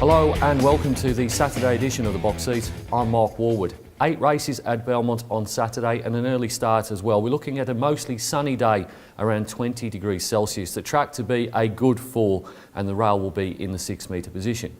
Hello and welcome to the Saturday edition of the Box Seat. I'm Mark Warwood. 8 races at Belmont on Saturday and an early start as well. We're looking at a mostly sunny day, around 20 degrees Celsius. The track to be a good fall and the rail will be in the 6 metre position.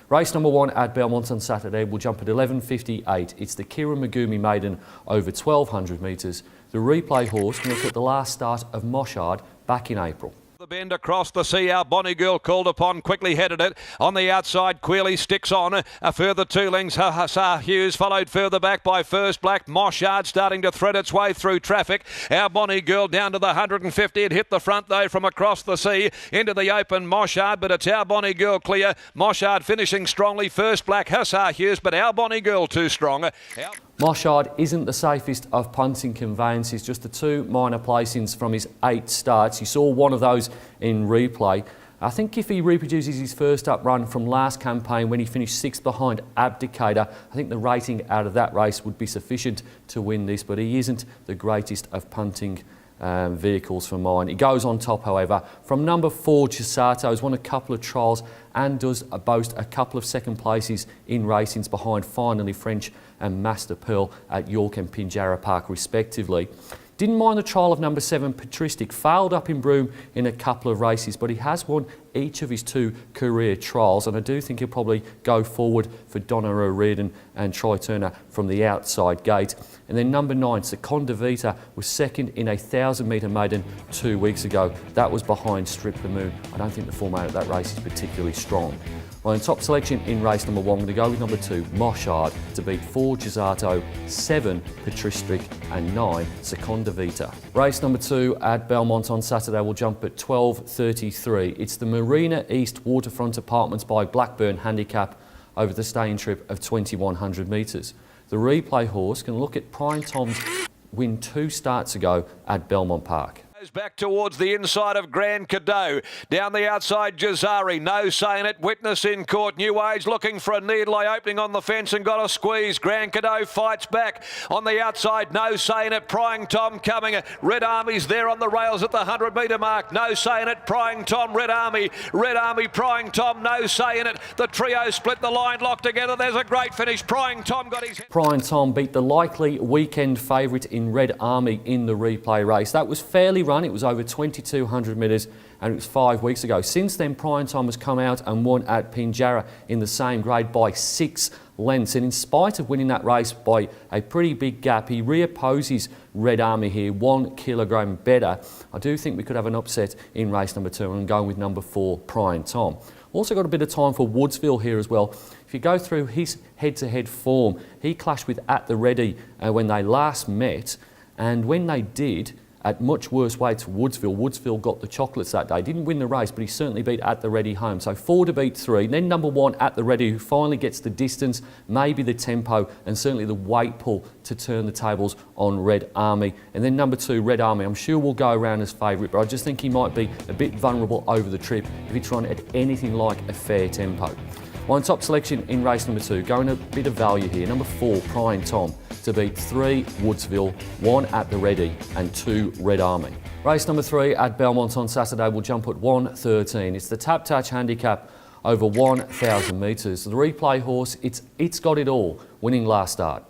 Race number 1 at Belmont on Saturday will jump at 11:58. It's the Kira Magumi Maiden over 1200 metres. The replay horse can look at the last start of Moshard back in April. The bend across the sea, our Bonnie Girl called upon, quickly headed it. On the outside, Quealy sticks on. A further 2 lengths, Hussar Hughes, followed further back by First Black. Moshard starting to thread its way through traffic. Our Bonnie Girl down to the 150. It hit the front though from across the sea into the open Moshard, but it's Our Bonnie Girl clear. Moshard finishing strongly. First Black, Hussar Hughes, but Our Bonnie Girl too strong. Moshard isn't the safest of punting conveyances, just the 2 minor placings from his 8 starts. You saw one of those in replay. I think if he reproduces his first up run from last campaign when he finished 6th behind Abdicator, I think the rating out of that race would be sufficient to win this, but he isn't the greatest of punting vehicles for mine. He goes on top, however, from number 4, Gisato has won a couple of trials and does boast a couple of second places in racings behind Finally French and Master Pearl at York and Pinjarra Park respectively. Didn't mind the trial of number 7, Patristic, failed up in Broome in a couple of races, but he has won each of his 2 career trials, and I do think he'll probably go forward for Donna O'Riordan and Troy Turner from the outside gate. And then number 9, Seconda Vita, was second in a 1,000 metre maiden 2 weeks ago. That was behind Strip the Moon. I don't think the format of that race is particularly strong. Well, in top selection in race number 1, I'm going to go with number 2, Moshard, to beat 4, Gisato, 7, Patristic and 9, Seconda Vita. Race number 2 at Belmont on Saturday will jump at 12:33. It's the Marina East Waterfront Apartments by Blackburn handicap over the staying trip of 2,100 metres. The replay horse can look at Prime Tom's win 2 starts ago at Belmont Park. Back towards the inside of Grand Cadeau. Down the outside, Jazari. No saying it. Witness in court. New Age looking for a needle eye opening on the fence and got a squeeze. Grand Cadeau fights back. On the outside, No saying it. Prying Tom coming. Red Army's there on the rails at the 100 metre mark. No saying it. Prying Tom, Red Army. Red Army, Prying Tom, No saying it. The trio split the line, locked together. There's a great finish. Prying Tom got his... Prying Tom beat the likely weekend favourite in Red Army in the replay race. That was fairly run. It was over 2,200 metres and it was 5 weeks ago. Since then, Prime Tom has come out and won at Pinjarra in the same grade by 6 lengths. And in spite of winning that race by a pretty big gap, he reopposes Red Army here, 1 kilogram better. I do think we could have an upset in race number 2, and I'm going with number 4, Prime Tom. Also got a bit of time for Woodsville here as well. If you go through his head-to-head form, he clashed with At the Ready when they last met, and when they did, at much worse weights for Woodsville. Woodsville got the chocolates that day. Didn't win the race, but he certainly beat At the Ready home. So 4 to beat 3. Then number 1, At the Ready, who finally gets the distance, maybe the tempo, and certainly the weight pull to turn the tables on Red Army. And then number 2, Red Army, I'm sure will go around as favourite, but I just think he might be a bit vulnerable over the trip if he's trying at anything like a fair tempo. One top selection in race number 2, going a bit of value here. Number 4, Prying Tom, to beat 3, Woodsville, 1, At the Ready and 2, Red Army. Race number 3 at Belmont on Saturday will jump at 1:13. It's the Tap Touch handicap over 1,000 metres. The replay horse, it's got it all, winning last start.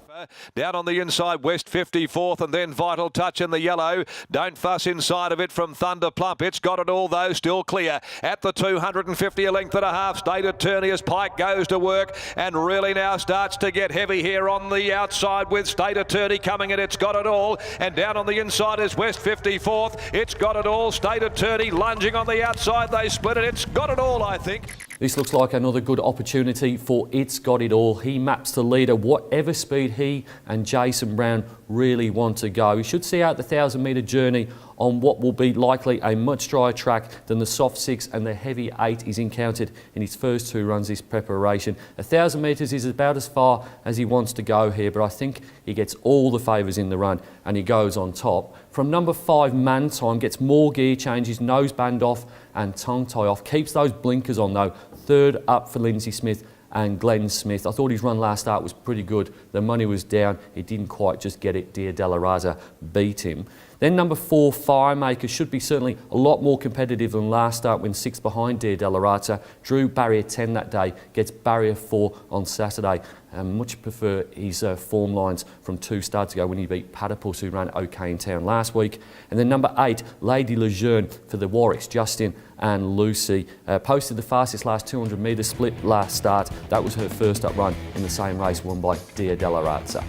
Down on the inside, West 54th, and then Vital Touch in the yellow. Don't fuss inside of it from Thunder Plump. It's got it all though, still clear. At the 250, a length and a half. State Attorney as Pike goes to work and really now starts to get heavy here on the outside with State Attorney coming in. It's got it all. And down on the inside is West 54th. It's got it all. State Attorney lunging on the outside. They split it. It's got it all, I think. This looks like another good opportunity for It's Got It All. He maps the leader, whatever speed he and Jason Brown really want to go. He should see out the 1,000 metre journey on what will be likely a much drier track than the soft 6 and the heavy 8 he's encountered in his first 2 runs this preparation. 1,000 metres is about as far as he wants to go here, but I think he gets all the favours in the run and he goes on top. From number 5, Man Time, gets more gear changes, nose band off and tongue tie off. Keeps those blinkers on though. 3rd up for Lindsay Smith and Glenn Smith. I thought his run last start was pretty good. The money was down. He didn't quite just get it. Dear Della Raza beat him. Then number 4, Firemaker, should be certainly a lot more competitive than last start when 6 behind Dia Delarata. Drew barrier 10 that day, gets barrier 4 on Saturday. Much prefer his form lines from 2 starts ago when he beat Platypus, who ran OK in town last week. And then number 8, Lady Lejeune for the Warwicks, Justin and Lucy. Posted the fastest last 200 metre split last start. That was her first up run in the same race, won by Dia Delarata.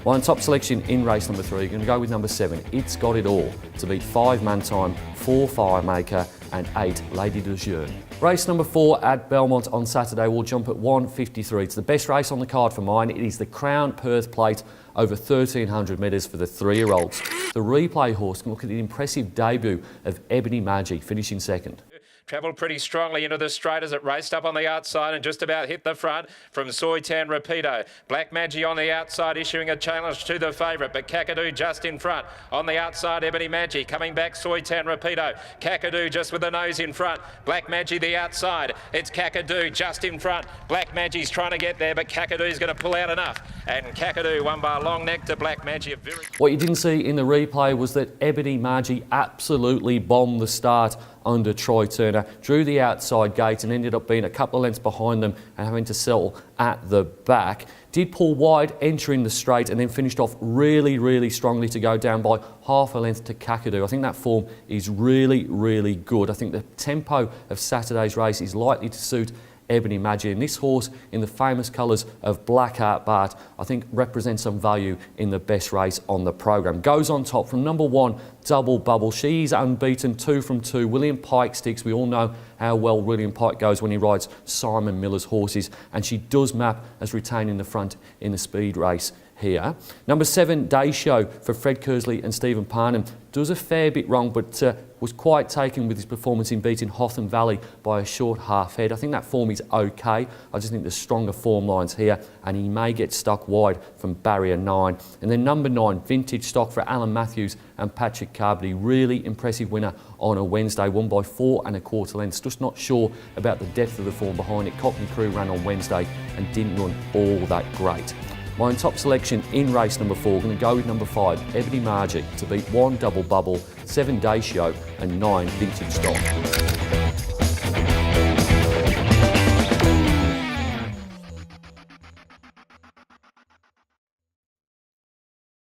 My top selection in race number 3, you're going to go with number 7, It's Got It All, to beat 5 Man Time, 4 Firemaker and 8 Lady Lejeune. Race number 4 at Belmont on Saturday will jump at 1:53. It's the best race on the card for mine. It is the Crown Perth Plate over 1,300 metres for the 3-year-olds. The replay horse can look at the impressive debut of Ebony Magi, finishing second. Travelled pretty strongly into the straight as it raced up on the outside and just about hit the front from Soitan Rapido. Black Magi on the outside issuing a challenge to the favourite, but Kakadu just in front. On the outside, Ebony Magi coming back, Soitan Rapido. Kakadu just with the nose in front. Black Magi the outside. It's Kakadu just in front. Black Magi's trying to get there, but Kakadu's going to pull out enough. And Kakadu won by a long neck to Black Magi. What you didn't see in the replay was that Ebony Magi absolutely bombed the start under Troy Turner, drew the outside gate and ended up being a couple of lengths behind them and having to settle at the back. Did pull wide entering the straight and then finished off really strongly to go down by half a length to Kakadu. I think that form is really good. I think the tempo of Saturday's race is likely to suit Ebony Magi, and this horse in the famous colours of Blackheart Bart I think represents some value in the best race on the programme. Goes on top from number 1, Double Bubble. She's unbeaten, 2 from 2. William Pike sticks. We all know how well William Pike goes when he rides Simon Miller's horses, and she does map as retaining the front in the speed race here. Number 7, Day Show for Fred Kersley and Stephen Parnham. Does a fair bit wrong, but was quite taken with his performance in beating Hotham Valley by a short half head. I think that form is okay. I just think there's stronger form lines here, and he may get stuck wide from barrier 9. And then number 9, Vintage Stock for Alan Matthews and Patrick Carberty. Really impressive winner on a Wednesday, won by 4 1/4 lengths. Just not sure about the depth of the form behind it. Cockney Crew ran on Wednesday and didn't run all that great. My top selection in race number 4, going to go with number 5, Ebony Magi, to beat 1 Double Bubble, 7 Day Show and 9 Vintage Stock.